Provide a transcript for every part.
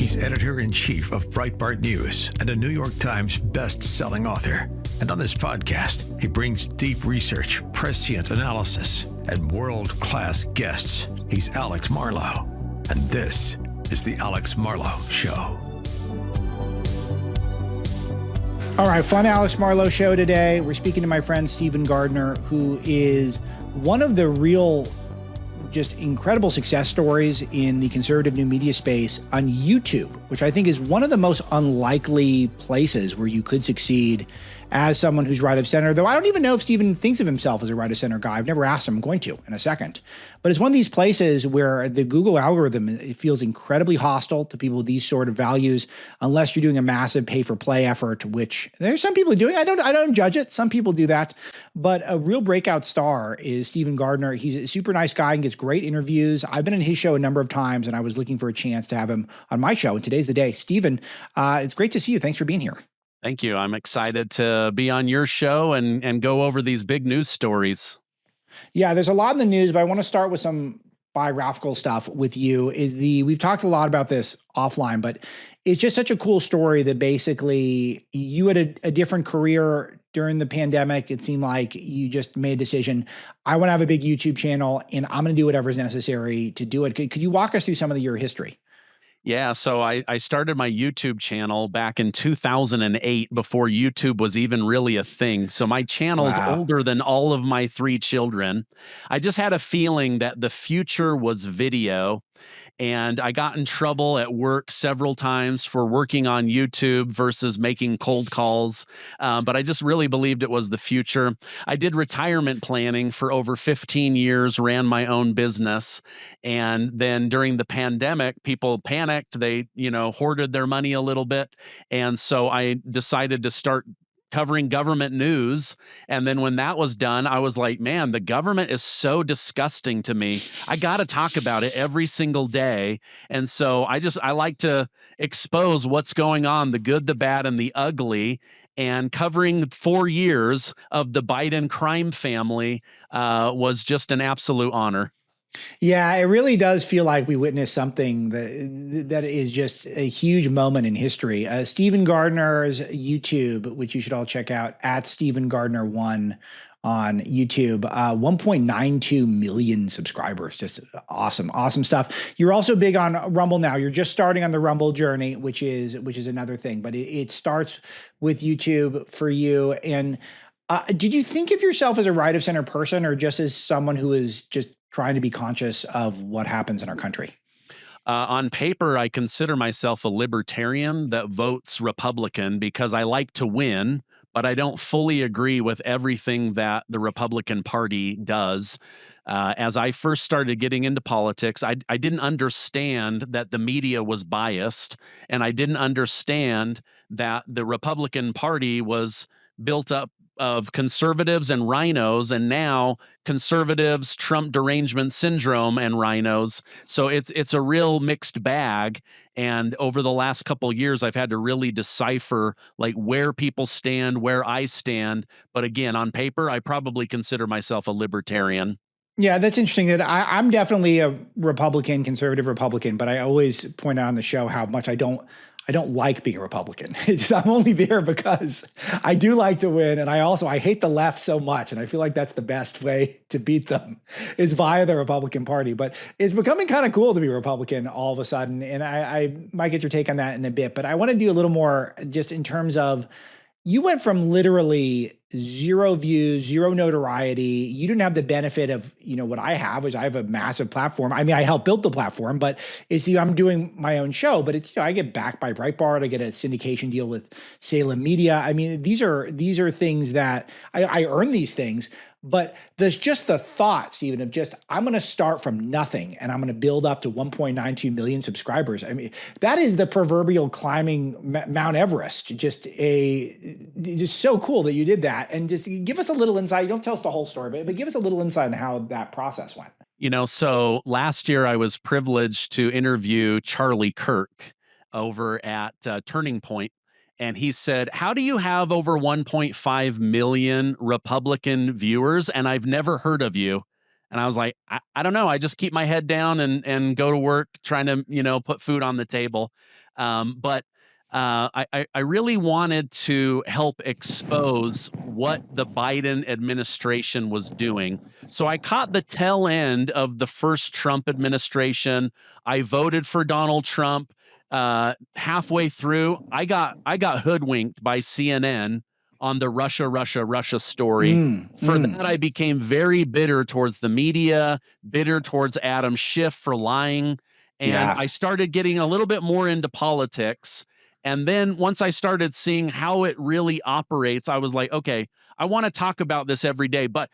He's editor-in-chief of Breitbart News and a New York Times best-selling author. And on this podcast, he brings deep research, prescient analysis, and world-class guests. He's Alex Marlow, and this is the Alex Marlow Show. All right, fun Alex Marlow Show today. We're speaking to my friend Steven Gardner, who is one of the real just incredible success stories in the conservative new media space on YouTube, which I think is one of the most unlikely places where you could succeed as someone who's right of center, though I don't even know if Steven thinks of himself as a right of center guy. I've never asked him. I'm going to in a second. But it's one of these places where the Google algorithm, it feels incredibly hostile to people with these sort of values, unless you're doing a massive pay-for-play effort, which there's some people doing. I don't judge it. Some people do that. But a real breakout star is Steven Gardner. He's a super nice guy and gets great interviews. I've been in his show a number of times, and I was looking for a chance to have him on my show, and today's the day. Steven, it's great to see you. Thanks for being here. Thank you. I'm excited to be on your show and go over these big news stories. Yeah, there's a lot in the news, but I want to start with some biographical stuff with you. We've talked a lot about this offline, but it's just such a cool story that basically you had a different career during the pandemic. It seemed like you just made a decision. I want to have a big YouTube channel, and I'm going to do whatever's necessary to do it. Could you walk us through some of your history? Yeah, so I started my YouTube channel back in 2008 before YouTube was even really a thing. So my channel is older than all of my three children. I just had a feeling that the future was video. And I got in trouble at work several times for working on YouTube versus making cold calls. But I just really believed it was the future. I did retirement planning for over 15 years, ran my own business. And then during the pandemic, people panicked. They, hoarded their money a little bit. And so I decided to start covering government news. And then when that was done, I was like, man, the government is so disgusting to me. I got to talk about it every single day. And so I like to expose what's going on, the good, the bad, and the ugly. And covering 4 years of the Biden crime family was just an absolute honor. Yeah, it really does feel like we witnessed something that is just a huge moment in history. Steven Gardner's YouTube, which you should all check out, at Steven Gardner 1 on YouTube, 1.92 million subscribers. Just awesome stuff. You're also big on Rumble now. You're just starting on the Rumble journey, which is another thing. But it starts with YouTube for you. And did you think of yourself as a right of center person, or just as someone who is just trying to be conscious of what happens in our country? On paper, I consider myself a libertarian that votes Republican because I like to win, but I don't fully agree with everything that the Republican Party does. As I first started getting into politics, I didn't understand that the media was biased, and I didn't understand that the Republican Party was built up of conservatives and rhinos, and now conservatives, Trump derangement syndrome, and rhinos. So it's a real mixed bag. And over the last couple of years, I've had to really decipher like where people stand, where I stand. But again, on paper, I probably consider myself a libertarian. Yeah, that's interesting. That I'm definitely a Republican, conservative Republican, but I always point out on the show how much I don't like being a Republican. I'm only there because I do like to win, and I hate the left so much, and I feel like that's the best way to beat them is via the Republican Party. But it's becoming kind of cool to be Republican all of a sudden, and I might get your take on that in a bit. But I want to do a little more just in terms of you went from literally 0 views, 0 notoriety. You didn't have the benefit of, what I have, which I have a massive platform. I mean, I helped build the platform, but I'm doing my own show, but it's, I get backed by Breitbart. I get a syndication deal with Salem Media. I mean, these are things that I earn these things, but there's just the thought, Steven, of just, I'm going to start from nothing and I'm going to build up to 1.92 million subscribers. I mean, that is the proverbial climbing Mount Everest. Just so cool that you did that. And just give us a little insight. You don't tell us the whole story, but give us a little insight on how that process went. So last year I was privileged to interview Charlie Kirk over at Turning Point. And he said, how do you have over 1.5 million Republican viewers? And I've never heard of you. And I was like, I don't know. I just keep my head down and go to work trying to, put food on the table. But I really wanted to help expose what the Biden administration was doing. So I caught the tail end of the first Trump administration. I voted for Donald Trump. Halfway through, I got hoodwinked by CNN on the Russia story. For that, I became very bitter towards the media, bitter towards Adam Schiff for lying. And I started getting a little bit more into politics. And then once I started seeing how it really operates, I was like, okay, I want to talk about this every day. But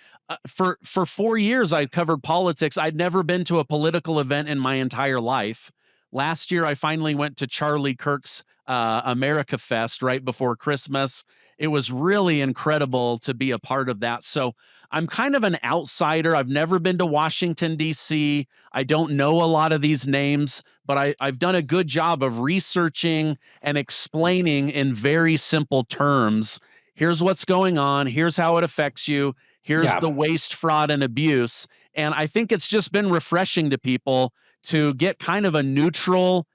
for 4 years, I covered politics. I'd never been to a political event in my entire life. Last year, I finally went to Charlie Kirk's America Fest right before Christmas. It was really incredible to be a part of that. So I'm kind of an outsider. I've never been to Washington, D.C. I don't know a lot of these names, but I've done a good job of researching and explaining in very simple terms. Here's what's going on. Here's how it affects you. Here's the waste, fraud, and abuse. And I think it's just been refreshing to people to get kind of a neutral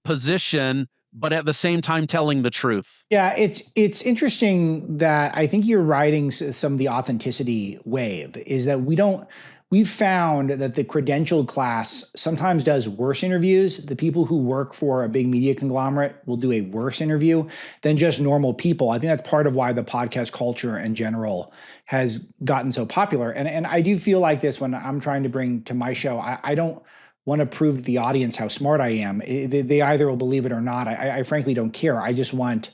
position, but at the same time telling the truth. Yeah, it's interesting that I think you're riding some of the authenticity wave, is that we've found that the credentialed class sometimes does worse interviews. The people who work for a big media conglomerate will do a worse interview than just normal people. I think that's part of why the podcast culture in general has gotten so popular. And I do feel like this when I'm trying to bring to my show. I don't want to prove to the audience how smart I am. They either will believe it or not. I frankly don't care. I just want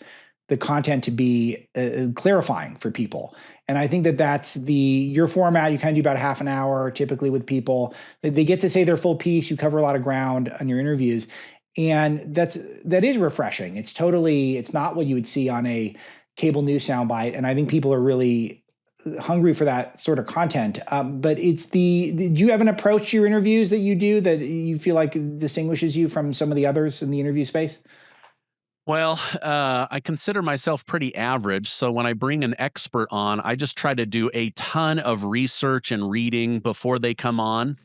the content to be clarifying for people. And I think that that's your format. You kind of do about half an hour typically with people. They get to say their full piece. You cover a lot of ground on your interviews. And that is refreshing. It's not what you would see on a cable news soundbite. And I think people are really hungry for that sort of content. But do you have an approach to your interviews that you do that you feel like distinguishes you from some of the others in the interview space? Well, I consider myself pretty average. So when I bring an expert on, I just try to do a ton of research and reading before they come on.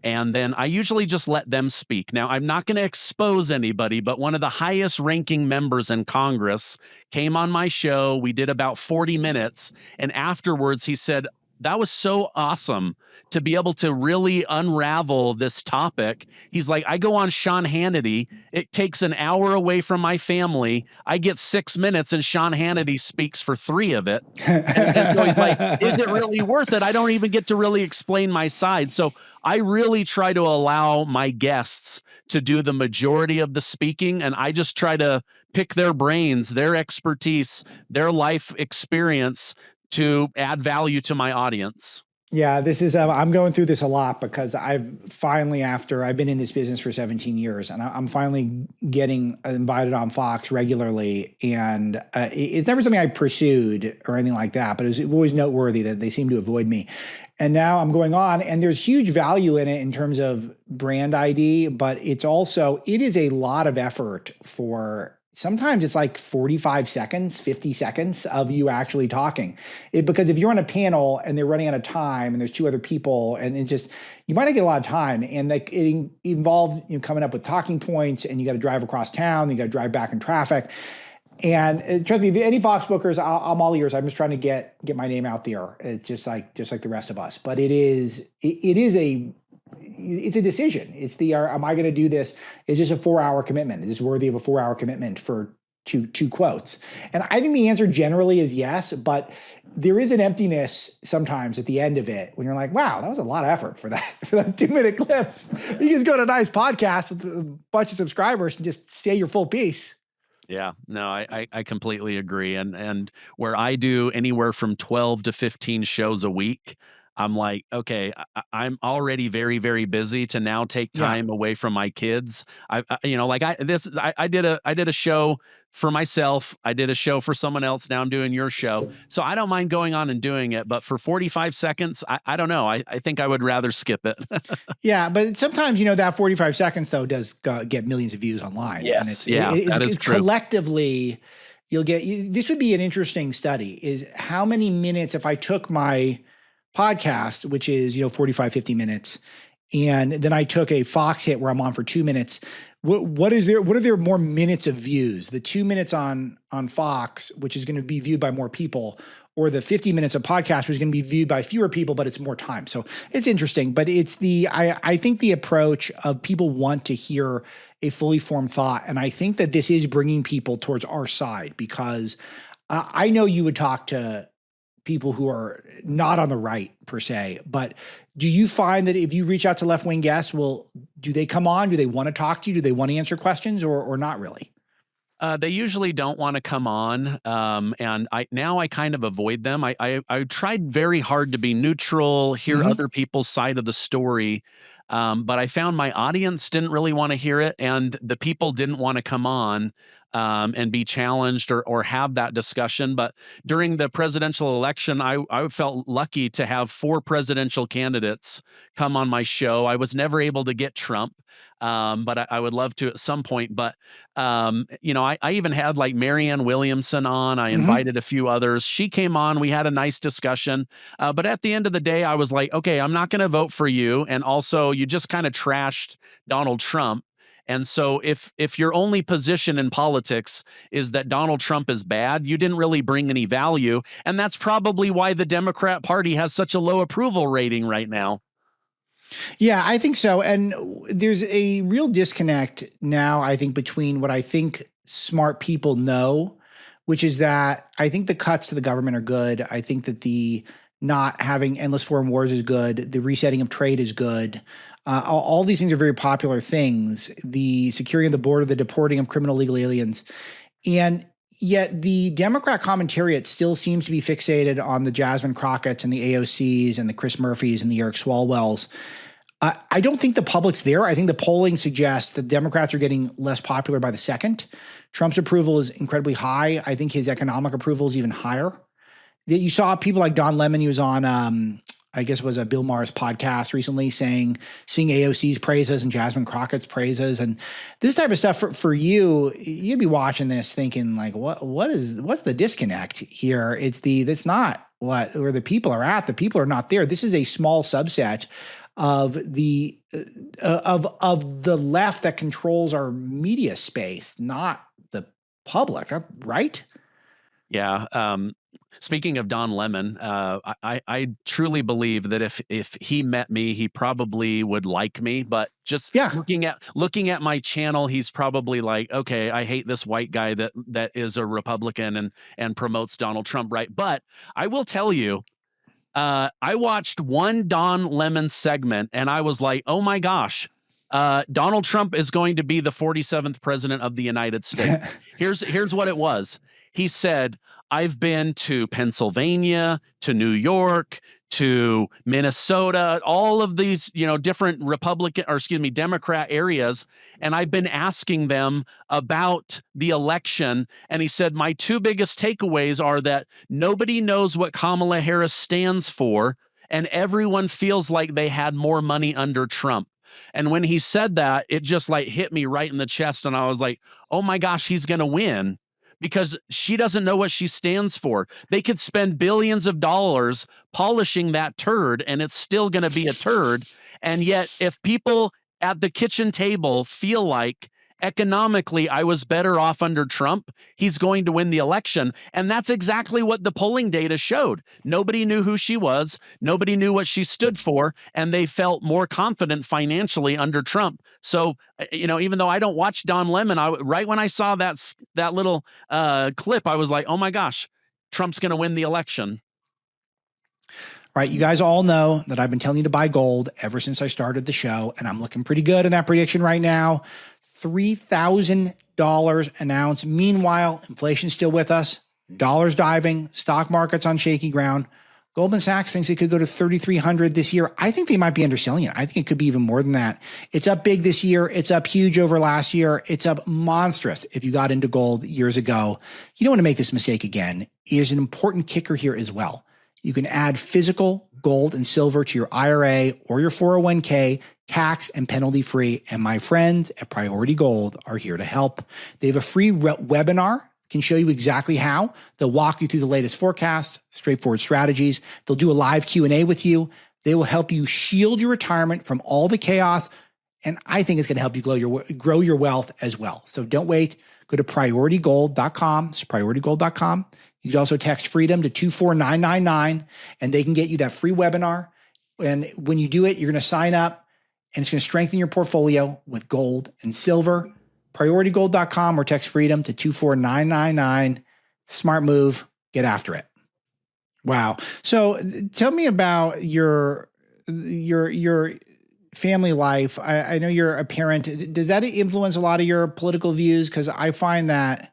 And then I usually just let them speak. Now, I'm not going to expose anybody, but one of the highest ranking members in Congress came on my show. We did about 40 minutes. And afterwards, he said, that was so awesome to be able to really unravel this topic. He's like, I go on Sean Hannity. It takes an hour away from my family. I get 6 minutes and Sean Hannity speaks for 3 of it. And so he's like, is it really worth it? I don't even get to really explain my side. So I really try to allow my guests to do the majority of the speaking. And I just try to pick their brains, their expertise, their life experience to add value to my audience. Yeah, this is, I'm going through this a lot because I've been in this business for 17 years and I'm finally getting invited on Fox regularly. And it's never something I pursued or anything like that, but it was always noteworthy that they seem to avoid me. And now I'm going on and there's huge value in it in terms of brand ID, but it is a lot of effort for sometimes it's like 45 seconds, 50 seconds of you actually talking. Because if you're on a panel and they're running out of time and there's 2 other people and you might not get a lot of time. And like it involves coming up with talking points and you got to drive across town, you got to drive back in traffic. And trust me, if any Fox bookers, I'm all ears. I'm just trying to get my name out there. It's just like the rest of us. But it's a decision. It's am I going to do this? Is this a 4-hour commitment? Is this worthy of a 4-hour commitment for two quotes? And I think the answer generally is yes, but there is an emptiness sometimes at the end of it when you're like, wow, that was a lot of effort for those 2-minute clips. You just go to a nice podcast with a bunch of subscribers and just say your full piece. Yeah, no, I completely agree. And where I do anywhere from 12 to 15 shows a week, I'm like, okay, I'm already very, very busy to now take time away from my kids. I did a show for myself. I did a show for someone else. Now I'm doing your show. So I don't mind going on and doing it. But for 45 seconds, I don't know. I think I would rather skip it. Yeah. But sometimes, that 45 seconds, though, does get millions of views online. Yes. And that is true. Collectively, this would be an interesting study, is how many minutes, if I took my podcast, which is, 45, 50 minutes, And then I took a Fox hit where I'm on for 2 minutes. What are there more minutes of views? The 2 minutes on Fox, which is going to be viewed by more people, or the 50 minutes of podcast, which is going to be viewed by fewer people, but it's more time. So it's interesting, but it's I think the approach of people want to hear a fully formed thought. And I think that this is bringing people towards our side, because I know you would talk to people who are not on the right per se, but do you find that if you reach out to left-wing guests, do they come on? Do they want to talk to you? Do they want to answer questions or not really? They usually don't want to come on, and I kind of avoid them. I tried very hard to be neutral, hear other people's side of the story, but I found my audience didn't really want to hear it, and the people didn't want to come on and be challenged or have that discussion. But during the presidential election, I felt lucky to have 4 presidential candidates come on my show. I was never able to get Trump, but I would love to at some point. But, I even had like Marianne Williamson on. I invited a few others. She came on. We had a nice discussion. But at the end of the day, I was like, okay, I'm not going to vote for you. And also, you just kind of trashed Donald Trump. And so if your only position in politics is that Donald Trump is bad, you didn't really bring any value. And that's probably why the Democrat Party has such a low approval rating right now. Yeah, I think so. And there's a real disconnect now, I think, between what I think smart people know, which is that I think the cuts to the government are good. I think that the not having endless foreign wars is good. The resetting of trade is good. All these things are very popular things. The securing of the border, the deporting of criminal legal aliens. And yet the Democrat commentariat still seems to be fixated on the Jasmine Crockett's and the AOCs and the Chris Murphys and the Eric Swalwells. I don't think the public's there. I think the polling suggests that Democrats are getting less popular by the second. Trump's approval is incredibly high. I think his economic approval is even higher. You saw people like Don Lemon. He was on, I guess it was a Bill Maher's podcast recently, seeing AOC's praises and Jasmine Crockett's praises. And this type of stuff for you, you'd be watching this thinking like, what's the disconnect here? That's not where the people are at. The people are not there. This is a small subset of the left that controls our media space, not the public, right? Yeah. Speaking of Don Lemon, I truly believe that if he met me, he probably would like me. But just looking at my channel, he's probably like, okay, I hate this white guy that is a Republican and promotes Donald Trump, right? But I will tell you, I watched one Don Lemon segment and I was like, oh my gosh, Donald Trump is going to be the 47th president of the United States. Here's what it was. He said, I've been to Pennsylvania, to New York, to Minnesota, all of these, different Democrat areas. And I've been asking them about the election. And he said, my 2 biggest takeaways are that nobody knows what Kamala Harris stands for, and everyone feels like they had more money under Trump. And when he said that, it just like hit me right in the chest. And I was like, oh my gosh, he's going to win. Because she doesn't know what she stands for. They could spend billions of dollars polishing that turd, and it's still going to be a turd. And yet, if people at the kitchen table feel like economically I was better off under Trump, he's going to win the election. And that's exactly what the polling data showed. Nobody knew who she was. Nobody knew what she stood for. And they felt more confident financially under Trump. So, even though I don't watch Don Lemon, right when I saw that little clip, I was like, oh my gosh, Trump's going to win the election. Right. You guys all know that I've been telling you to buy gold ever since I started the show, and I'm looking pretty good in that prediction right now. $3,000 an ounce. Meanwhile, inflation's still with us. Dollars diving, stock market's on shaky ground. Goldman Sachs thinks it could go to 3,300 this year. I think they might be underselling it. I think it could be even more than that. It's up big this year. It's up huge over last year. It's up monstrous if you got into gold years ago. You don't want to make this mistake again. There's an important kicker here as well. You can add physical gold and silver to your IRA or your 401k, tax and penalty free. And my friends at Priority Gold are here to help. They have a free webinar, can show you exactly how. They'll walk you through the latest forecast, straightforward strategies. They'll do a live Q&A with you. They will help you shield your retirement from all the chaos. And I think it's going to help you grow your wealth as well. So don't wait. Go to prioritygold.com. It's prioritygold.com. You can also text freedom to 24999 and they can get you that free webinar. And when you do it, you're going to sign up and it's going to strengthen your portfolio with gold and silver. Prioritygold.com or text freedom to 24999. Smart move. Get after it. Wow. So tell me about your family life. I know you're a parent. Does that influence a lot of your political views? Because I find that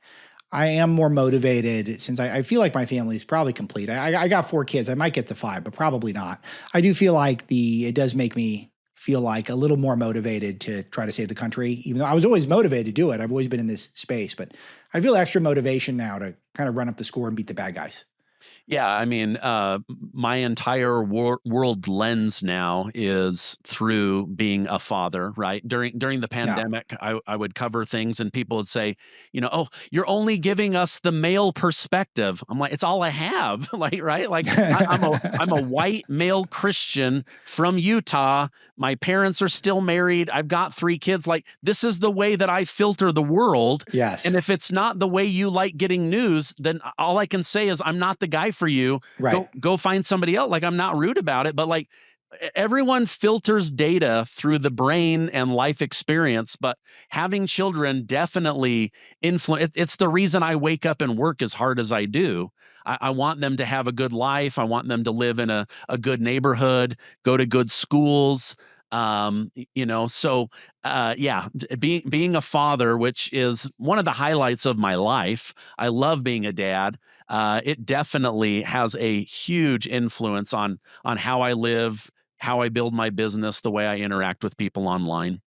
I am more motivated since I feel like my family is probably complete. I got 4 kids. I might get to 5, but probably not. I do feel like it does make me feel like a little more motivated to try to save the country, even though I was always motivated to do it. I've always been in this space, but I feel extra motivation now to kind of run up the score and beat the bad guys. Yeah, I mean, my entire world lens now is through being a father, right? During the pandemic, I would cover things and people would say, oh, you're only giving us the male perspective. I'm like, it's all I have, like, right? Like, I'm a white male Christian from Utah. My parents are still married. I've got 3 kids. Like, this is the way that I filter the world. Yes. And if it's not the way you like getting news, then all I can say is I'm not the guy for you. Right. Go find somebody else. Like, I'm not rude about it, but like everyone filters data through the brain and life experience, but having children definitely influence. It's the reason I wake up and work as hard as I do. I want them to have a good life. I want them to live in a good neighborhood, go to good schools. Being a father, which is one of the highlights of my life. I love being a dad. It definitely has a huge influence on how I live, how I build my business, the way I interact with people online.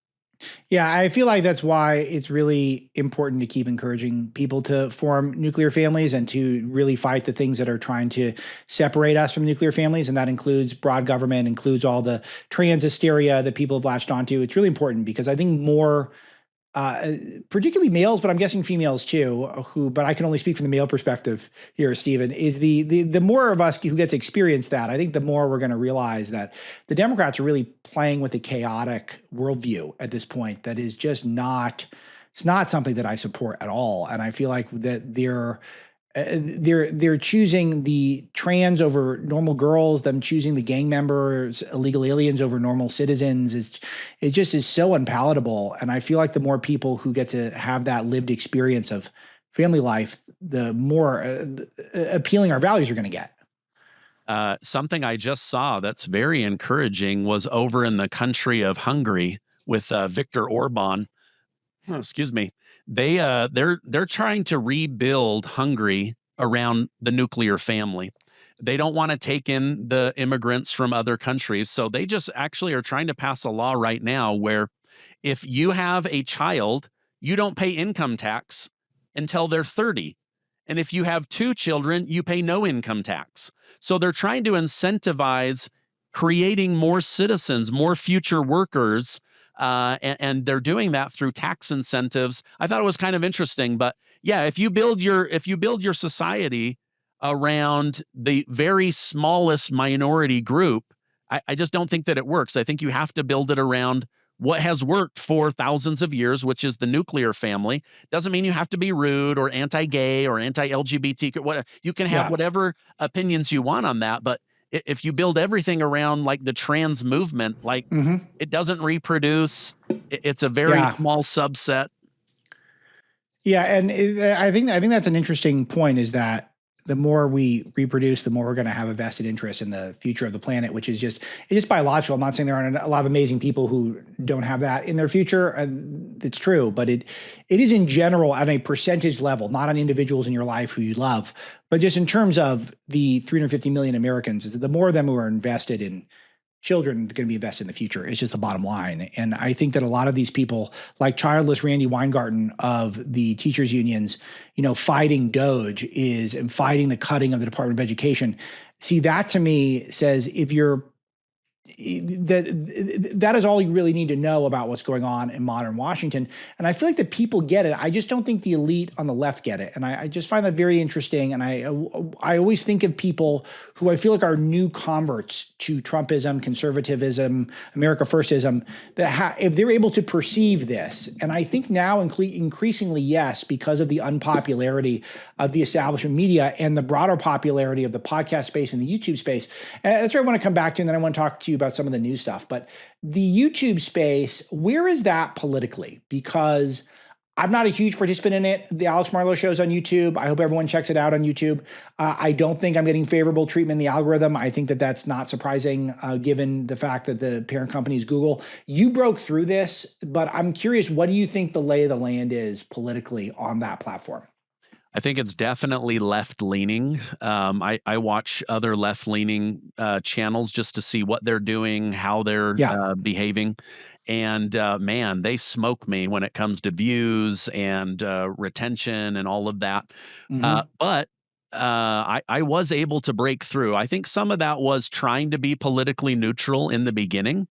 Yeah, I feel like that's why it's really important to keep encouraging people to form nuclear families and to really fight the things that are trying to separate us from nuclear families. And that includes broad government, includes all the trans hysteria that people have latched onto. It's really important because I think more, particularly males, but I'm guessing females too, but I can only speak from the male perspective here, Stephen, is the more of us who get to experience that, I think the more we're going to realize that the Democrats are really playing with a chaotic worldview at this point that is just it's not something that I support at all. And I feel like that they're choosing the trans over normal girls, them choosing the gang members, illegal aliens over normal citizens. It just is so unpalatable. And I feel like the more people who get to have that lived experience of family life, the more appealing our values are going to get. Something I just saw that's very encouraging was over in the country of Hungary with Viktor Orban. Oh, excuse me. They're trying to rebuild Hungary around the nuclear family. They don't want to take in the immigrants from other countries. So they just actually are trying to pass a law right now where if you have a child, you don't pay income tax until they're 30. And if you have 2 children, you pay no income tax. So they're trying to incentivize creating more citizens, more future workers. And they're doing that through tax incentives. I thought it was kind of interesting, but yeah, if you build your society around the very smallest minority group, I just don't think that it works. I think you have to build it around what has worked for thousands of years, which is the nuclear family. Doesn't mean you have to be rude or anti-gay or anti-LGBT. You can have whatever opinions you want on that, but if you build everything around like the trans movement, like it doesn't reproduce, it's a very small subset. Yeah, and I think that's an interesting point. Is that the more we reproduce, the more we're going to have a vested interest in the future of the planet, which is it's just biological. I'm not saying there aren't a lot of amazing people who don't have that in their future. It's true, but it is in general at a percentage level, not on individuals in your life who you love, but just in terms of the 350 million Americans, the more of them who are invested in children are going to be invested in the future. It's just the bottom line. And I think that a lot of these people, like childless Randy Weingarten of the teachers unions, fighting DOGE and fighting the cutting of the Department of Education. See, that to me says if you're that is all you really need to know about what's going on in modern Washington. And I feel like the people get it. I just don't think the elite on the left get it. And I just find that very interesting. And I always think of people who I feel like are new converts to Trumpism, conservatism, America Firstism, that if they're able to perceive this, and I think now increasingly, yes, because of the unpopularity of the establishment media and the broader popularity of the podcast space and the YouTube space. And that's where I want to come back to, and then I want to talk to you about some of the new stuff. But the YouTube space, where is that politically? Because I'm not a huge participant in it. The Alex Marlow Show is on YouTube. I hope everyone checks it out on YouTube. I don't think I'm getting favorable treatment in the algorithm. I think that that's not surprising, given the fact that the parent company is Google. You broke through this, but I'm curious, what do you think the lay of the land is politically on that platform? I think it's definitely left-leaning. I watch other left-leaning channels just to see what they're doing, how they're behaving. And man, they smoke me when it comes to views and retention and all of that. But I was able to break through. I think some of that was trying to be politically neutral in the beginning.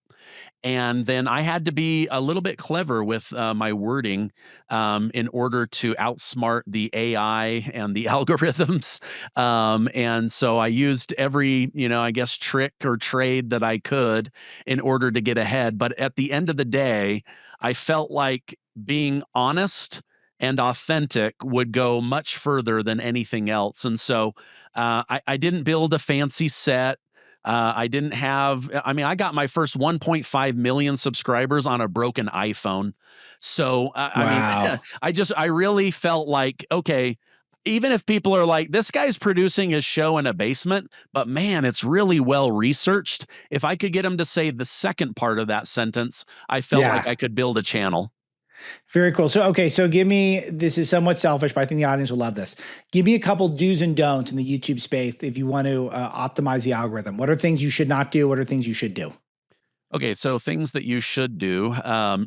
And then I had to be a little bit clever with my wording in order to outsmart the AI and the algorithms. And so I used every, I guess, trick or trade that I could in order to get ahead. But at the end of the day, I felt like being honest and authentic would go much further than anything else. And so I didn't build a fancy set. I didn't have, I got my first 1.5 million subscribers on a broken iPhone. So, I really felt like, okay, even if people are like, this guy's producing his show in a basement, but man, it's really well researched. If I could get him to say the second part of that sentence, I felt like I could build a channel. Very cool. So, okay. So give me, this is somewhat selfish, but I think the audience will love this. Give me a couple do's and don'ts in the YouTube space if you want to optimize the algorithm. What are things you should not do? What are things you should do? Okay, so things that you should do,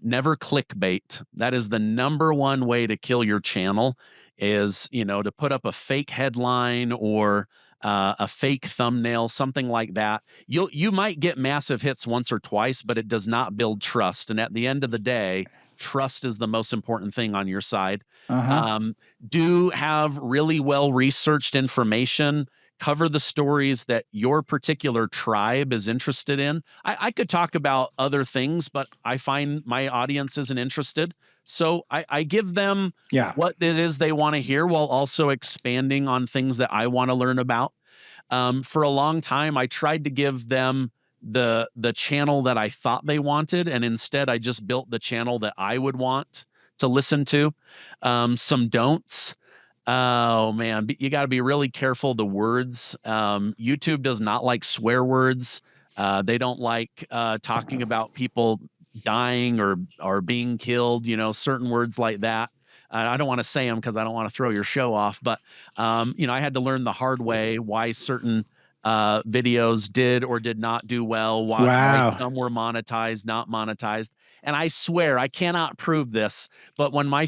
never clickbait. That is the number one way to kill your channel is, to put up a fake headline or a fake thumbnail, something like that. You might get massive hits once or twice, but it does not build trust. And at the end of the day, trust is the most important thing on your side. Do have really well-researched information. Cover the stories that your particular tribe is interested in. I could talk about other things, but I find my audience isn't interested. So I give them what it is they want to hear while also expanding on things that I want to learn about. For a long time, I tried to give them the channel that I thought they wanted, and instead I just built the channel that I would want to listen to. Some don'ts. Oh man, you got to be really careful the words. YouTube does not like swear words. They don't like talking about people dying or being killed, certain words like that. I don't want to say them because I don't want to throw your show off, but I had to learn the hard way why certain videos did or did not do well, why some were monetized, not monetized. And I swear, I cannot prove this, but when my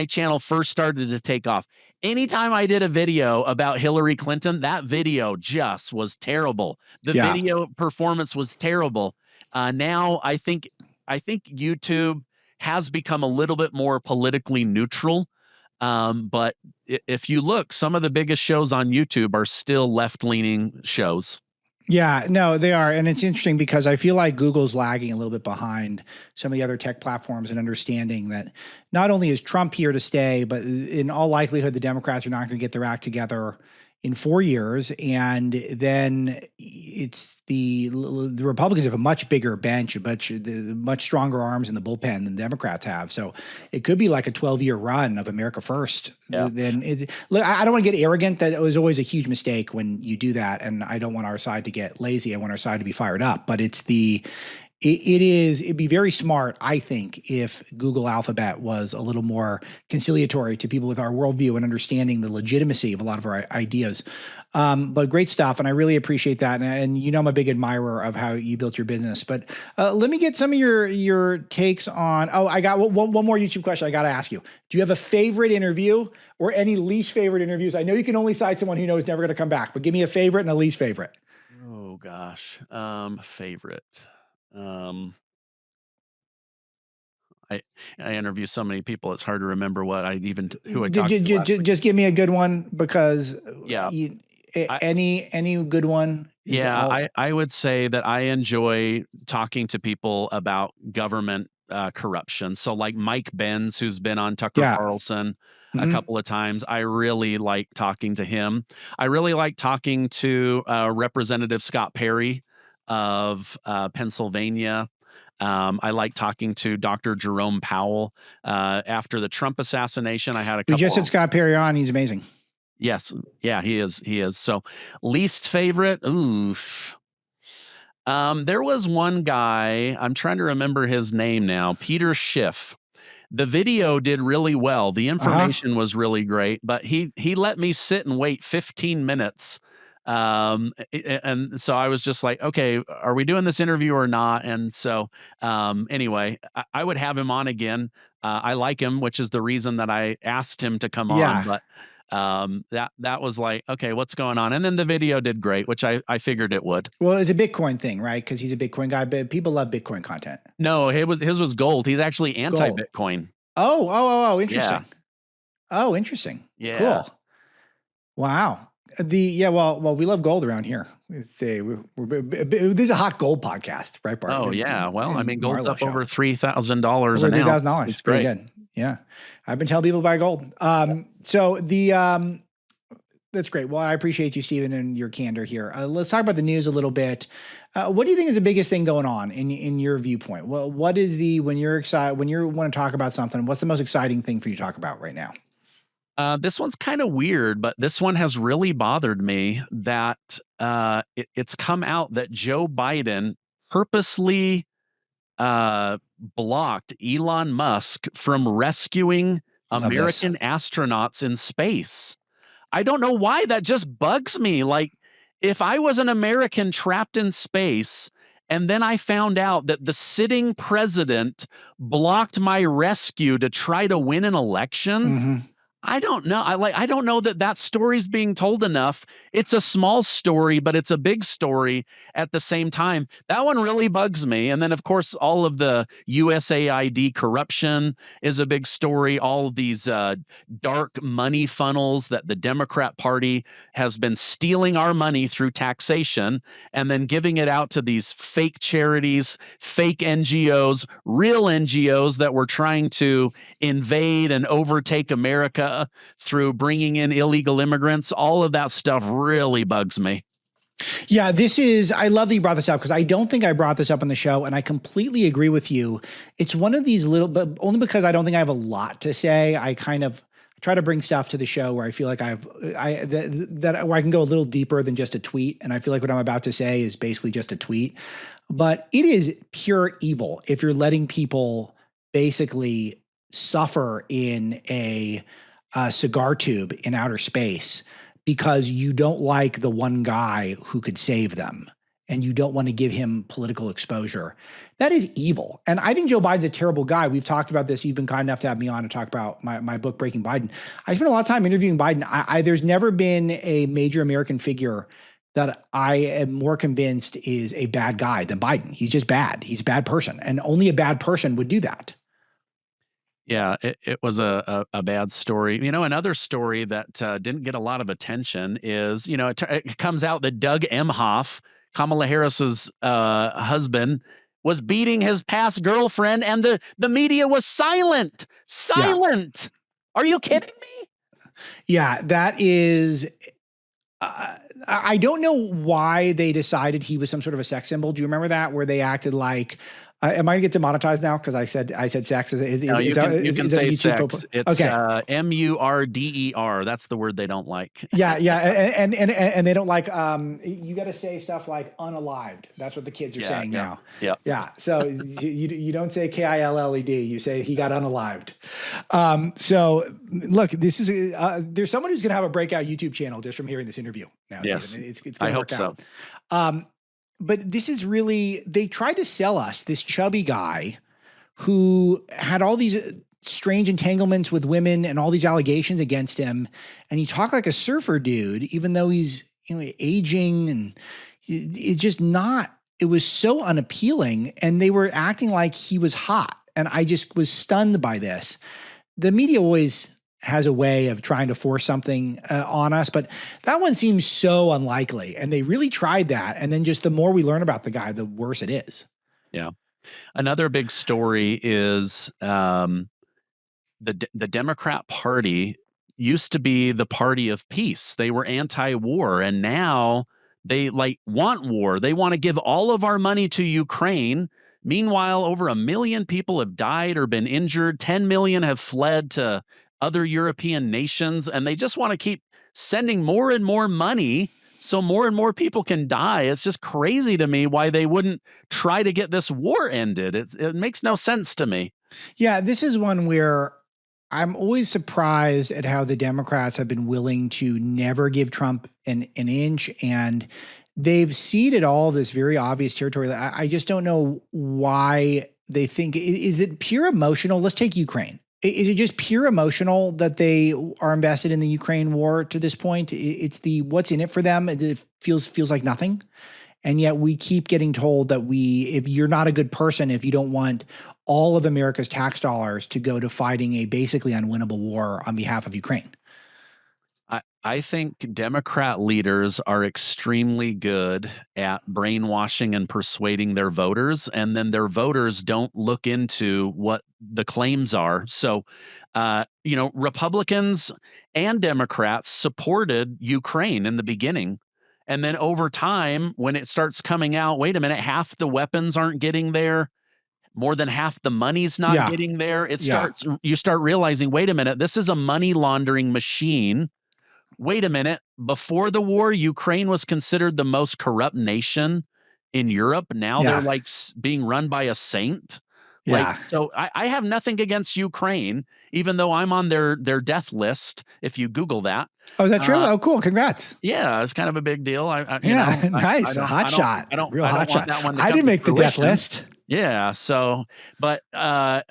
channel first started to take off, anytime I did a video about Hillary Clinton, that video just was terrible. The video performance was terrible. Now I think YouTube has become a little bit more politically neutral. But if you look, some of the biggest shows on YouTube are still left-leaning shows. Yeah, no, they are. And it's interesting because I feel like Google's lagging a little bit behind some of the other tech platforms in understanding that not only is Trump here to stay, but in all likelihood, the Democrats are not going to get their act together in 4 years. And then it's the Republicans have a much bigger bench, much stronger arms in the bullpen than the Democrats have. So it could be like a 12-year run of America First. Look, I don't want to get arrogant. That it was always a huge mistake when you do that. And I don't want our side to get lazy. I want our side to be fired up. But it'd be very smart, I think, if Google Alphabet was a little more conciliatory to people with our worldview and understanding the legitimacy of a lot of our ideas. But great stuff, and I really appreciate that. And I'm a big admirer of how you built your business. But let me get some of your takes on. Oh, I got one more YouTube question I got to ask you. Do you have a favorite interview or any least favorite interviews? I know you can only cite someone who knows never going to come back, but give me a favorite and a least favorite. Oh gosh. Favorite. Um, I I interview so many people. It's hard to remember what I even who I talked to last week. Just give me a good one because Yeah. I, any good one is Yeah, all. I would say that I enjoy talking to people about government corruption. So, like Mike Benz, who's been on Tucker Yeah. Carlson a Mhm. couple of times, I really like talking to him. I really like talking to Representative Scott Perry of Pennsylvania. I like talking to Dr. Jerome Powell. After the Trump assassination, I had a We just couple had of Scott Perry on. He's amazing. yes, yeah, he is. He is. So, least favorite. Ooh. There was one guy, I'm trying to remember his name now, Peter Schiff. The video did really well. The Uh-huh. information was really great, but he let me sit and wait 15 minutes. And so I was just like, okay, are we doing this interview or not? And so anyway, I would have him on again. I like him, which is the reason that I asked him to come on. Yeah. But that was like, okay, what's going on? And then the video did great, which I figured it would. Well, it's a Bitcoin thing, right? Because he's a Bitcoin guy, but people love Bitcoin content. No, his was gold. He's actually Gold. anti-Bitcoin. Oh, Yeah. interesting. Oh, interesting. Yeah. Cool. Wow. Well, we love gold around here. This is a hot gold podcast, right, Bart? Oh yeah. Well, I mean, gold's Marlow up Show. over $3,000 Over an ounce. $3,000. It's Pretty great. good. Yeah. I've been telling people to buy gold. So that's great. Well, I appreciate you, Steven, and your candor here. Let's talk about the news a little bit. What do you think is the biggest thing going on in your viewpoint? Well, what is when you're excited, when you want to talk about something, what's the most exciting thing for you to talk about right now? This one's kind of weird, but this one has really bothered me that it's come out that Joe Biden purposely blocked Elon Musk from rescuing Love this. American astronauts in space. I don't know why that just bugs me. Like, if I was an American trapped in space and then I found out that the sitting president blocked my rescue to try to win an election, Mm-hmm. I don't know. I don't know that story's being told enough. It's a small story, but it's a big story at the same time. That one really bugs me. And then, of course, all of the USAID corruption is a big story. All of these dark money funnels that the Democrat Party has been stealing our money through taxation and then giving it out to these fake charities, fake NGOs, real NGOs that were trying to invade and overtake America through bringing in illegal immigrants. All of that stuff really bugs me. Yeah, I love that you brought this up because I don't think I brought this up on the show, and I completely agree with you. It's one of these little, but only because I don't think I have a lot to say. I kind of try to bring stuff to the show where I feel like where I can go a little deeper than just a tweet. And I feel like what I'm about to say is basically just a tweet, but it is pure evil if you're letting people basically suffer in a cigar tube in outer space because you don't like the one guy who could save them and you don't want to give him political exposure. That is evil. And I think Joe Biden's a terrible guy. We've talked about this. You've been kind enough to have me on to talk about my book, Breaking Biden. I spent a lot of time interviewing Biden. There's never been a major American figure that I am more convinced is a bad guy than Biden. He's just bad. He's a bad person. And only a bad person would do that. Yeah, it was a bad story. Another story that didn't get a lot of attention is, it comes out that Doug Emhoff, Kamala Harris's husband, was beating his past girlfriend, and the media was silent. Silent. Yeah. Are you kidding me? Yeah, that is. I don't know why they decided he was some sort of a sex symbol. Do you remember that, where they acted like? Am I going to get demonetized now because I said sex? No, you can say sex. It's okay. MURDER. That's the word they don't like. Yeah, and they don't like. You got to say stuff like unalived. That's what the kids are saying now. Yeah. So you don't say KILLED. You say he got unalived. So look, this is there's someone who's going to have a breakout YouTube channel just from hearing this interview. Now, yes, Steven. It's I hope so. But this is really, they tried to sell us this chubby guy who had all these strange entanglements with women and all these allegations against him. And he talked like a surfer dude, even though he's aging and It just not, it was so unappealing, and they were acting like he was hot. And I just was stunned by this. The media always has a way of trying to force something on us, but that one seems so unlikely. And they really tried that. And then just the more we learn about the guy, the worse it is. Yeah. Another big story is the Democrat Party used to be the party of peace. They were anti-war, and now they want war. They want to give all of our money to Ukraine. Meanwhile, over 1 million people have died or been injured. 10 million have fled to other European nations, and they just want to keep sending more and more money so more and more people can die. It's just crazy to me why they wouldn't try to get this war ended. It makes no sense to me. Yeah, this is one where I'm always surprised at how the Democrats have been willing to never give Trump an inch, and they've ceded all this very obvious territory. I just don't know why they think. Is it pure emotional? Let's take Ukraine. Is it just pure emotional that they are invested in the Ukraine war to this point? It's the what's in it for them. It feels like nothing. And yet we keep getting told that if you're not a good person, if you don't want all of America's tax dollars to go to fighting a basically unwinnable war on behalf of Ukraine. I think Democrat leaders are extremely good at brainwashing and persuading their voters, and then their voters don't look into what the claims are. So, Republicans and Democrats supported Ukraine in the beginning. And then over time, when it starts coming out, wait a minute, half the weapons aren't getting there. More than half the money's not getting there. You start realizing, wait a minute, this is a money laundering machine. Wait a minute, before the war, Ukraine was considered the most corrupt nation in Europe. Now they're being run by a saint. So I have nothing against Ukraine, even though I'm on their death list. If you Google that. Oh, is that true? Oh, cool. Congrats. Yeah, it's kind of a big deal. Nice. Hot shot. Real hot shot. I didn't make the death list. Yeah. So, but I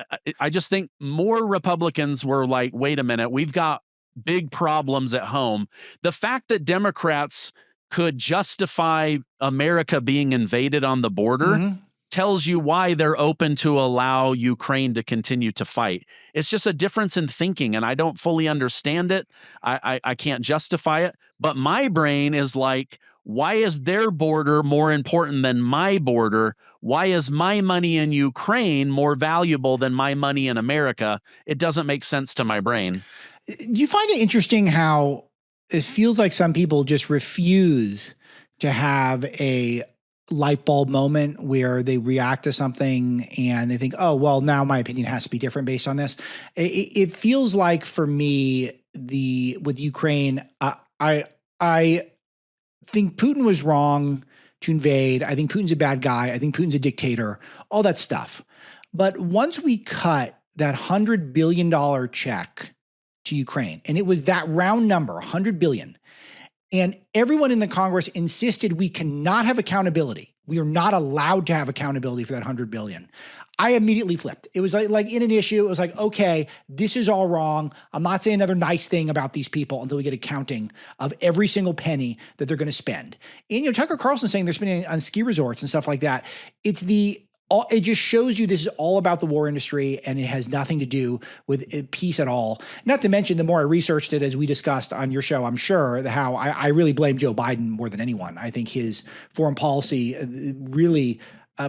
just think more Republicans were like, wait a minute, we've got big problems at home. The fact that Democrats could justify America being invaded on the border tells you why they're open to allow Ukraine to continue to fight. It's just a difference in thinking, and I don't fully understand it. I can't justify it, but my brain is like, why is their border more important than my border? Why is my money in Ukraine more valuable than my money in America? It doesn't make sense to my brain. Do you find it interesting how it feels like some people just refuse to have a light bulb moment where they react to something and they think, oh, well, now my opinion has to be different based on this? It feels like for me, with Ukraine, I think Putin was wrong to invade. I think Putin's a bad guy. I think Putin's a dictator, all that stuff. But once we cut that $100 billion check to Ukraine, and it was that round number, 100 billion. And everyone in the Congress insisted we cannot have accountability. We are not allowed to have accountability for that 100 billion. I immediately flipped. It was like in an issue, it was like, okay, this is all wrong. I'm not saying another nice thing about these people until we get accounting of every single penny that they're going to spend. And Tucker Carlson saying they're spending on ski resorts and stuff like that. It just shows you this is all about the war industry, and it has nothing to do with peace at all. Not to mention, the more I researched it, as we discussed on your show, I'm sure, how I really blame Joe Biden more than anyone. I think his foreign policy really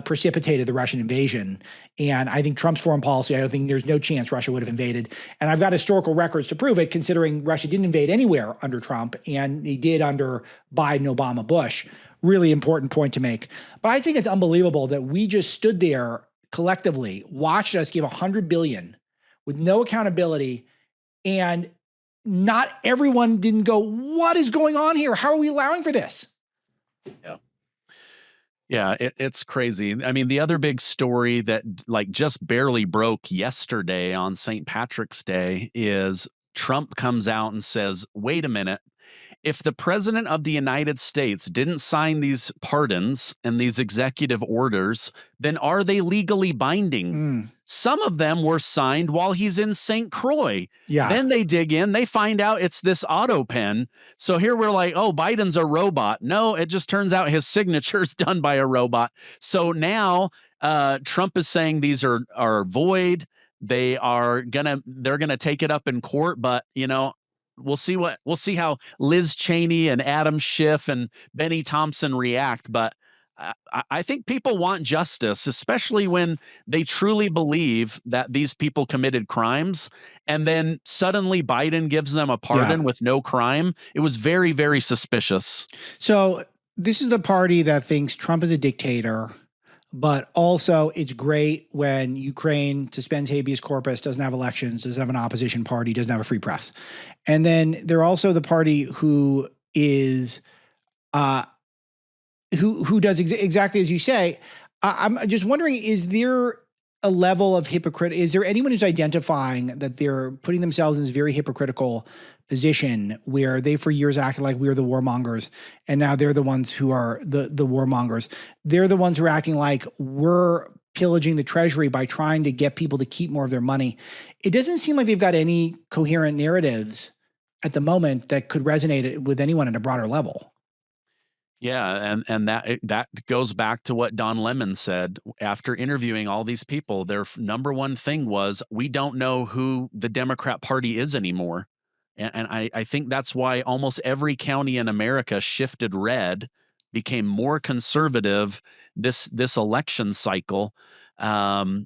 precipitated the Russian invasion. And I think Trump's foreign policy, I don't think there's no chance Russia would have invaded. And I've got historical records to prove it, considering Russia didn't invade anywhere under Trump, and he did under Biden, Obama, Bush. Really important point to make. But I think it's unbelievable that we just stood there collectively, watched us give $100 billion with no accountability, and not everyone didn't go, what is going on here? How are we allowing for this? Yeah, it's crazy. I mean, the other big story that just barely broke yesterday on St. Patrick's Day is Trump comes out and says, wait a minute, if the president of the United States didn't sign these pardons and these executive orders, then are they legally binding? Some of them were signed while he's in St. Croix. Yeah. Then they dig in, they find out it's this AutoPen. So here we're like, oh, Biden's a robot. No, it just turns out his signature's done by a robot. So now Trump is saying these are void. They're gonna take it up in court, but we'll see how Liz Cheney and Adam Schiff and Benny Thompson react. But I think people want justice, especially when they truly believe that these people committed crimes, and then suddenly Biden gives them a pardon with no crime. It was very, very suspicious. So this is the party that thinks Trump is a dictator, but also it's great when Ukraine suspends habeas corpus, doesn't have elections, doesn't have an opposition party, doesn't have a free press. And then they're also the party who is who does exactly as you say. I'm just wondering, is there a level of hypocrite? Is there anyone who's identifying that they're putting themselves in this very hypocritical position where they for years acted like we were the warmongers, and now they're the ones who are the warmongers? They're the ones who are acting like we're pillaging the treasury by trying to get people to keep more of their money. It doesn't seem like they've got any coherent narratives at the moment that could resonate with anyone at a broader level. Yeah, and that goes back to what Don Lemon said after interviewing all these people. Their number one thing was, we don't know who the Democrat Party is anymore. And I think that's why almost every county in America shifted red, became more conservative this election cycle. I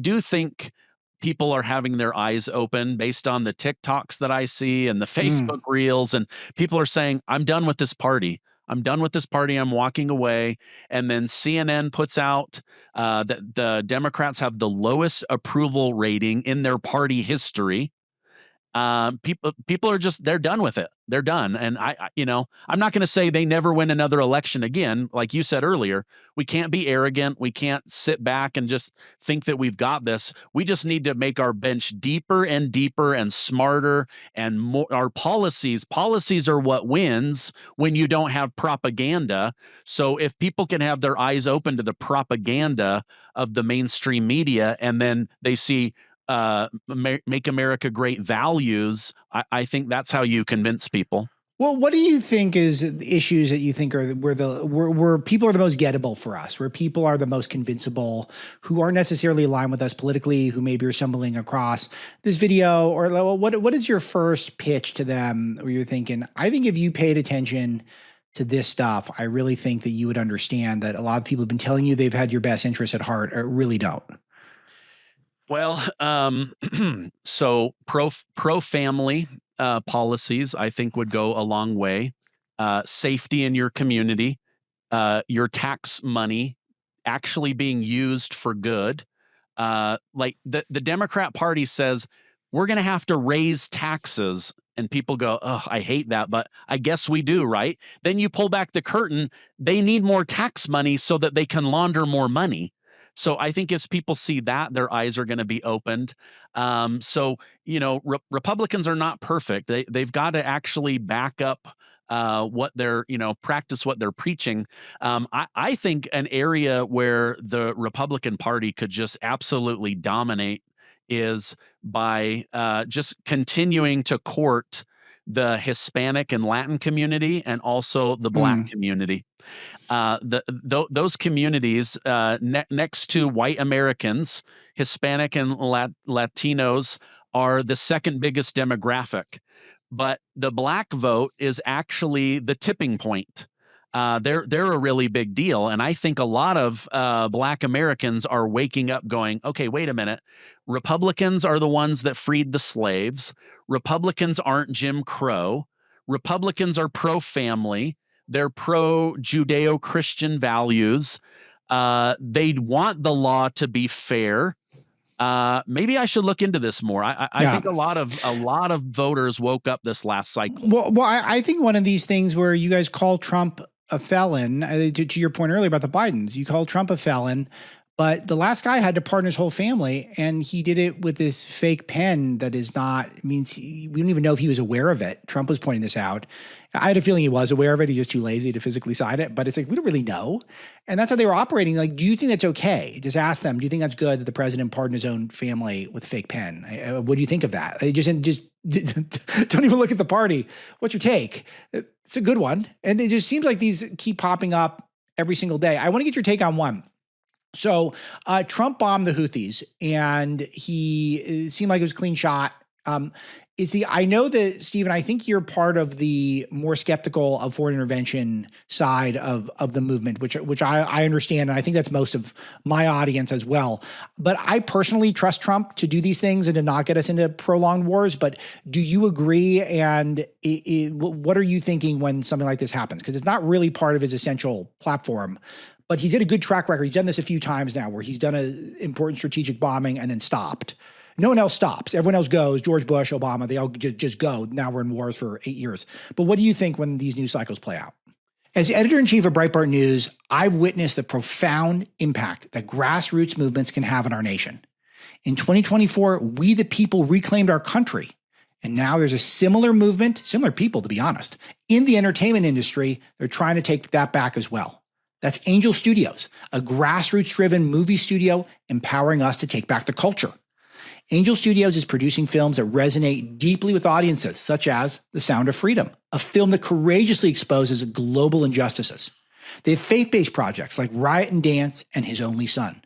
do think people are having their eyes open based on the TikToks that I see and the Facebook reels, and people are saying, I'm done with this party. I'm done with this party. I'm walking away. And then CNN puts out that the Democrats have the lowest approval rating in their party history. People are just, they're done with it. They're done. And I'm not going to say they never win another election again. Like you said earlier, we can't be arrogant. We can't sit back and just think that we've got this. We just need to make our bench deeper and deeper and smarter and more. Our policies are what wins when you don't have propaganda. So if people can have their eyes open to the propaganda of the mainstream media, and then they see Make America Great values, I think that's how you convince people. Well, what do you think is the issues that you think are where people are the most gettable for us, where people are the most convincible, who aren't necessarily aligned with us politically, who maybe are stumbling across this video? Or what is your first pitch to them where you're thinking, I think if you paid attention to this stuff, I really think that you would understand that a lot of people have been telling you they've had your best interests at heart, or really don't? Well, so pro-family policies, I think, would go a long way. Safety in your community, your tax money actually being used for good. Like the Democrat Party says, we're going to have to raise taxes. And people go, oh, I hate that, but I guess we do, right? Then you pull back the curtain. They need more tax money so that they can launder more money. So I think as people see that, their eyes are going to be opened. Republicans are not perfect. They've got to actually back up what they're, practice what they're preaching. I think an area where the Republican Party could just absolutely dominate is by just continuing to court the Hispanic and Latin community, and also the Black community. Those communities next to white Americans, Hispanic and Latinos are the second biggest demographic, but the Black vote is actually the tipping point. They're a really big deal, and I think a lot of Black Americans are waking up, going, "Okay, wait a minute. Republicans are the ones that freed the slaves. Republicans aren't Jim Crow. Republicans are pro-family. They're pro-Judeo-Christian values. They want the law to be fair. Maybe I should look into this more." I think a lot of voters woke up this last cycle. Well, I think one of these things where you guys call Trump a felon, to your point earlier about the Bidens, you call Trump a felon, But the last guy had to pardon his whole family, and he did it with this fake pen that is not, means we don't even know if he was aware of it. Trump was pointing this out. I had a feeling he was aware of it. He's just too lazy to physically sign it. But it's like, we don't really know. And that's how they were operating. Like, do you think that's okay? Just ask them, do you think that's good that the president pardoned his own family with a fake pen? What do you think of that? Just don't even look at the party. What's your take? It's a good one. And it just seems like these keep popping up every single day. I want to get your take on one. So Trump bombed the Houthis, and it seemed like it was a clean shot. I know that, Stephen, I think you're part of the more skeptical of foreign intervention side of the movement, which I understand, and I think that's most of my audience as well. But I personally trust Trump to do these things and to not get us into prolonged wars. But do you agree? And what are you thinking when something like this happens? Because it's not really part of his essential platform. But he's got a good track record. He's done this a few times now where he's done an important strategic bombing and then stopped. No one else stops. Everyone else goes. George Bush, Obama, they all just go. Now we're in wars for 8 years. But what do you think when these news cycles play out? As editor-in-chief of Breitbart News, I've witnessed the profound impact that grassroots movements can have on our nation. In 2024, we the people reclaimed our country. And now there's a similar movement, similar people to be honest, in the entertainment industry. They're trying to take that back as well. That's Angel Studios, a grassroots-driven movie studio empowering us to take back the culture. Angel Studios is producing films that resonate deeply with audiences, such as The Sound of Freedom, a film that courageously exposes global injustices. They have faith-based projects like Riot and Dance and His Only Son.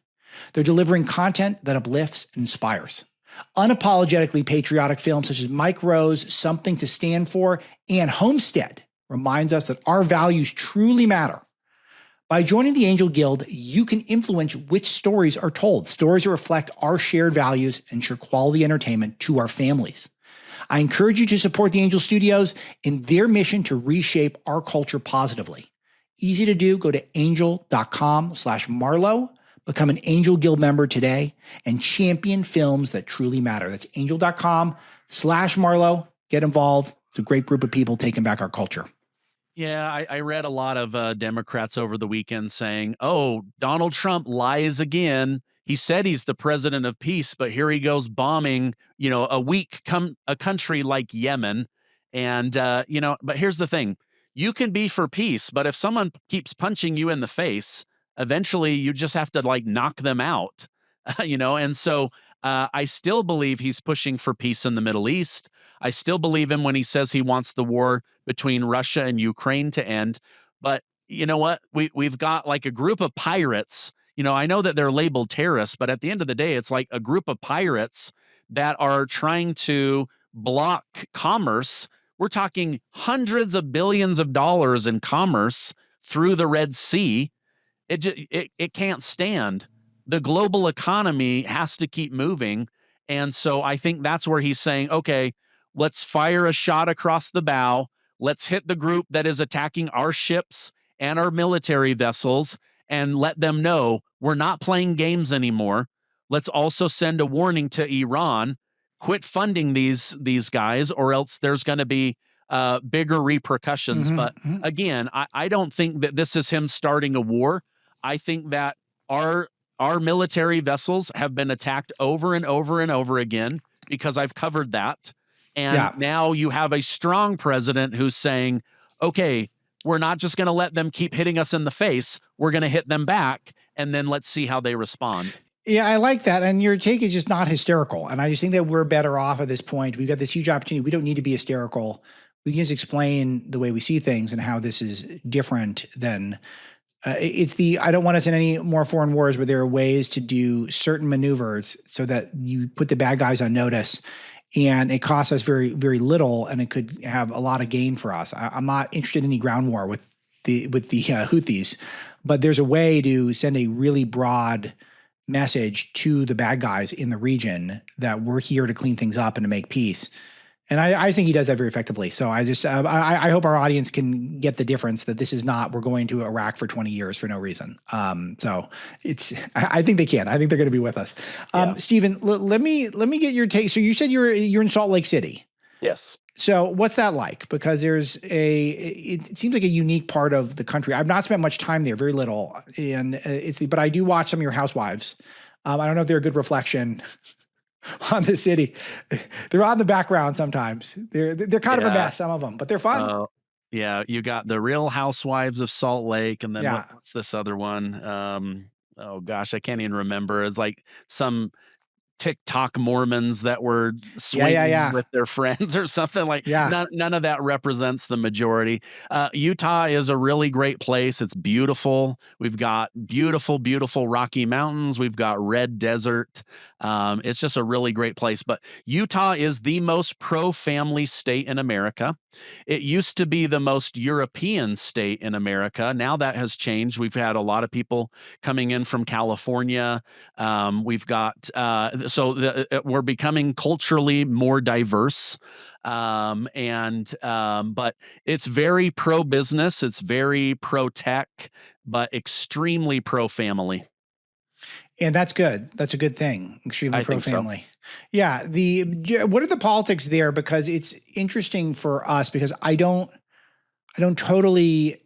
They're delivering content that uplifts and inspires. Unapologetically patriotic films such as Mike Rowe's Something to Stand For and Homestead reminds us that our values truly matter. By joining the Angel Guild, you can influence which stories are told, stories that reflect our shared values and ensure quality entertainment to our families. I encourage you to support the Angel Studios in their mission to reshape our culture positively. Easy to do. Go to angel.com/Marlow, become an Angel Guild member today, and champion films that truly matter. That's angel.com/Marlow. Get involved. It's a great group of people taking back our culture. Yeah, I read a lot of Democrats over the weekend saying, oh, Donald Trump lies again. He said he's the president of peace, but here he goes bombing, a country like Yemen. And, but here's the thing. You can be for peace, but if someone keeps punching you in the face, eventually you just have to knock them out, and so I still believe he's pushing for peace in the Middle East. I still believe him when he says he wants the war between Russia and Ukraine to end. But you know what? We've got a group of pirates. I know that they're labeled terrorists, but at the end of the day, it's like a group of pirates that are trying to block commerce. We're talking hundreds of billions of dollars in commerce through the Red Sea. It can't stand. The global economy has to keep moving. And so I think that's where he's saying, okay, let's fire a shot across the bow. Let's hit the group that is attacking our ships and our military vessels and let them know we're not playing games anymore. Let's also send a warning to Iran, quit funding these guys or else there's going to be bigger repercussions. But again, I don't think that this is him starting a war. I think that our military vessels have been attacked over and over and over again because I've covered that. And now you have a strong president who's saying, okay, we're not just going to let them keep hitting us in the face. We're going to hit them back. And then let's see how they respond. Yeah, I like that. And your take is just not hysterical. And I just think that we're better off at this point. We've got this huge opportunity. We don't need to be hysterical. We can just explain the way we see things and how this is different than I don't want us in any more foreign wars where there are ways to do certain maneuvers so that you put the bad guys on notice and it costs us very, very little and it could have a lot of gain for us. I'm not interested in any ground war with the Houthis, but there's a way to send a really broad message to the bad guys in the region that we're here to clean things up and to make peace. And I think he does that very effectively. So I just I hope our audience can get the difference that this is not we're going to Iraq for 20 years for no reason. So I think they can. I think they're going to be with us. Stephen, let me get your take. So you said you're in Salt Lake City. Yes. So what's that like? Because it seems like a unique part of the country. I've not spent much time there, very little, and but I do watch some of your housewives. I don't know if they're a good reflection on the city. They're on the background sometimes. They're kind of a mess, some of them, but they're fun. Yeah, you got the Real Housewives of Salt Lake, and then what's this other one? Oh gosh, I can't even remember. It's like some TikTok Mormons that were swinging with their friends or something like none of that represents the majority. Utah is a really great place. It's beautiful. We've got beautiful, beautiful Rocky Mountains. We've got red desert. It's just a really great place. But Utah is the most pro-family state in America. It used to be the most European state in America. Now that has changed. We've had a lot of people coming in from California. We've got we're becoming culturally more diverse. But it's very pro-business. It's very pro-tech, but extremely pro-family. And that's good. That's a good thing. Extremely pro-family. So. Yeah. What are the politics there? Because it's interesting for us because I don't totally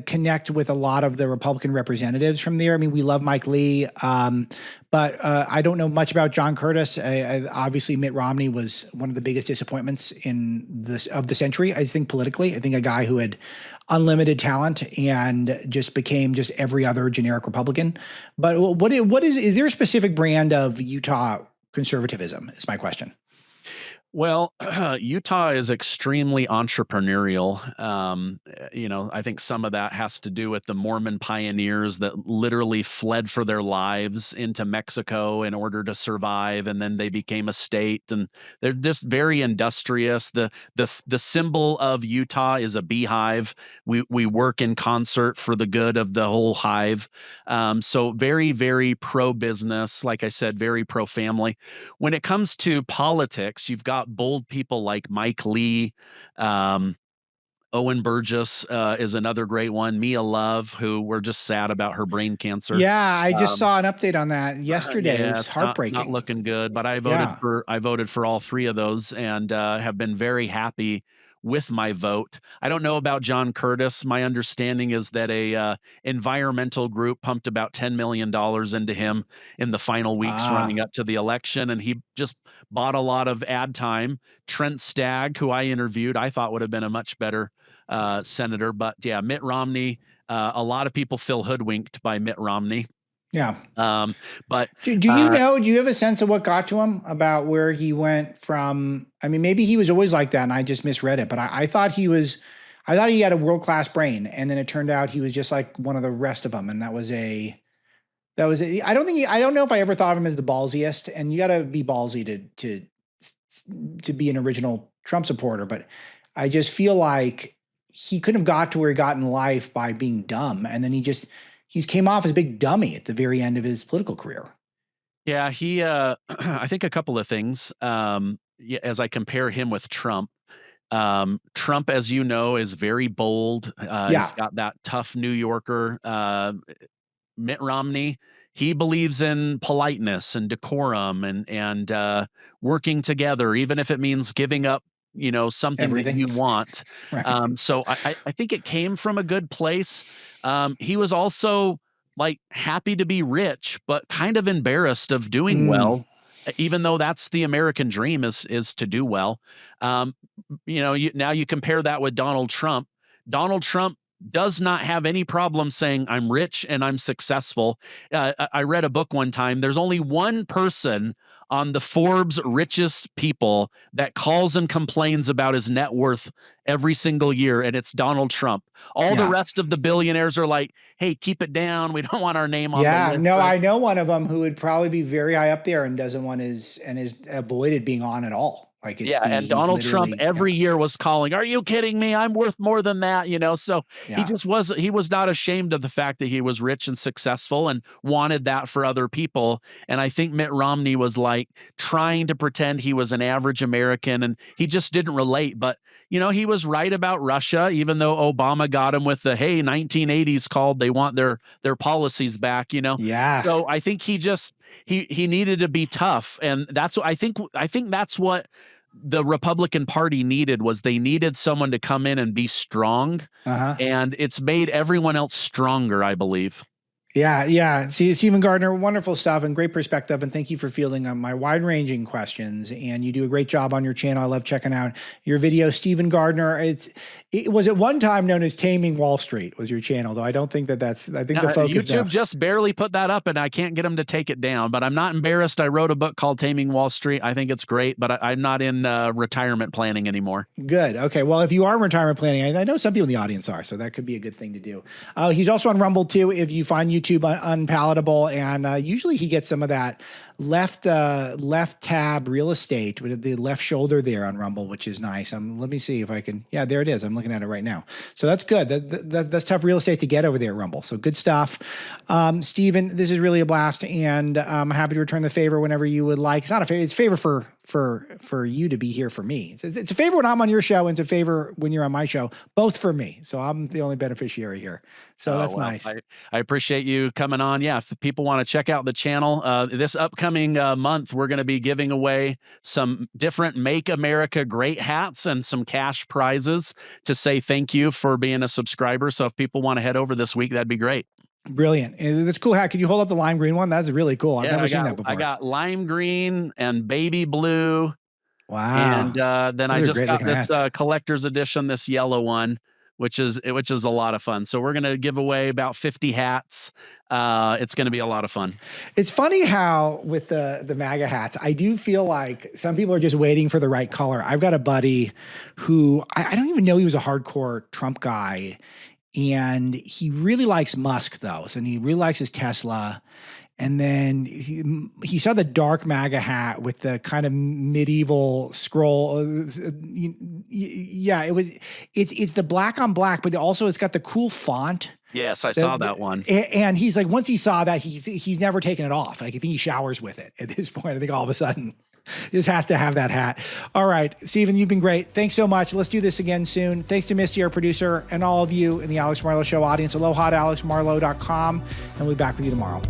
connect with a lot of the Republican representatives from there. I mean, we love Mike Lee, but I don't know much about John Curtis. Obviously, Mitt Romney was one of the biggest disappointments of the century. I think politically, I think a guy who had unlimited talent and just became just every other generic Republican. But is there a specific brand of Utah conservatism? Is my question. Well, Utah is extremely entrepreneurial. I think some of that has to do with the Mormon pioneers that literally fled for their lives into Mexico in order to survive, and then they became a state, and they're just very industrious. The symbol of Utah is a beehive. We work in concert for the good of the whole hive. So very, very pro-business. Like I said, very pro-family. When it comes to politics, you've got bold people like Mike Lee, Owen Burgess is another great one. Mia Love, who we're just sad about her brain cancer. Yeah, I just saw an update on that yesterday. It was heartbreaking. Not looking good, but I voted for all three of those and have been very happy with my vote. I don't know about John Curtis. My understanding is that a environmental group pumped about $10 million into him in the final weeks running up to the election, and he just bought a lot of ad time. Trent Stagg, who I interviewed, I thought would have been a much better senator. But yeah, Mitt Romney, a lot of people feel hoodwinked by Mitt Romney. Yeah. But do you have a sense of what got to him about where he went from? I mean, maybe he was always like that and I just misread it, but I thought he had a world-class brain, and then it turned out he was just like one of the rest of them. And I don't know if I ever thought of him as the ballsiest, and you got to be ballsy to be an original Trump supporter. But I just feel like he couldn't have got to where he got in life by being dumb. And then he came off as a big dummy at the very end of his political career. Yeah, I think a couple of things. As I compare him with Trump, Trump, as you know, is very bold. He's got that tough New Yorker. Mitt Romney, he believes in politeness and decorum and working together, even if it means giving up, something everything that you want. Right. So I think it came from a good place. He was also like happy to be rich, but kind of embarrassed of doing well, even though that's the American dream is to do well. Now you compare that with Donald Trump. Donald Trump does not have any problem saying I'm rich and I'm successful. I read a book one time. There's only one person on the Forbes richest people that calls and complains about his net worth every single year, and it's Donald Trump. All the rest of the billionaires are like, hey, keep it down. We don't want our name on the list. No, I know one of them who would probably be very high up there and doesn't want is avoided being on at all. Like and Donald Trump every year was calling, are you kidding me? I'm worth more than that, So he was not ashamed of the fact that he was rich and successful and wanted that for other people. And I think Mitt Romney was like trying to pretend he was an average American, and he just didn't relate. But he was right about Russia, even though Obama got him with the, hey, 1980s called, they want their policies back, Yeah. So I think he needed to be tough. And that's what I think that's what the Republican Party needed was they needed someone to come in and be strong. And it's made everyone else stronger, I believe. Yeah. See, Stephen Gardner, wonderful stuff and great perspective. And thank you for fielding my wide-ranging questions. And you do a great job on your channel. I love checking out your videos. Stephen Gardner, it was at one time known as Taming Wall Street was your channel, though I don't think that's, I think the focus YouTube now just barely put that up and I can't get them to take it down, but I'm not embarrassed. I wrote a book called Taming Wall Street. I think it's great, but I'm not in retirement planning anymore. Good. Okay. Well, if you are in retirement planning, I know some people in the audience are, so that could be a good thing to do. He's also on Rumble too. If you find YouTube unpalatable, and usually he gets some of that left tab real estate with the left shoulder there on Rumble, which is nice. Let me see if I can. Yeah, there it is. I'm looking at it right now. So that's good. That's tough real estate to get over there at Rumble. So good stuff. Stephen, this is really a blast, and I'm happy to return the favor whenever you would like. It's not a favor. It's a favor for you to be here for me. It's a favor when I'm on your show, and it's a favor when you're on my show, both for me. So I'm the only beneficiary here. So that's nice. I appreciate you coming on. Yeah, if people want to check out the channel, this upcoming month, we're going to be giving away some different Make America Great hats and some cash prizes to say thank you for being a subscriber. So if people want to head over this week, that'd be great. Brilliant. That's cool hat. Could you hold up the lime green one? That's really cool. I've never seen that before. I got lime green and baby blue. Wow. And then I just got this collector's edition, this yellow one, which is a lot of fun. So we're going to give away about 50 hats. It's going to be a lot of fun. It's funny how with the MAGA hats, I do feel like some people are just waiting for the right color. I've got a buddy who I don't even know he was a hardcore Trump guy. And he really likes Musk, though. And he really likes his Tesla. And then he saw the dark MAGA hat with the kind of medieval scroll. Yeah, it's the black on black, but also it's got the cool font. Yes, I saw that one. And he's like, once he saw that, he's never taken it off. Like, I think he showers with it at this point. I think all of a sudden he just has to have that hat. All right, Stephen, you've been great. Thanks so much. Let's do this again soon. Thanks to Misty, our producer, and all of you in the Alex Marlow Show audience. Aloha to alexmarlow.com, and we'll be back with you tomorrow.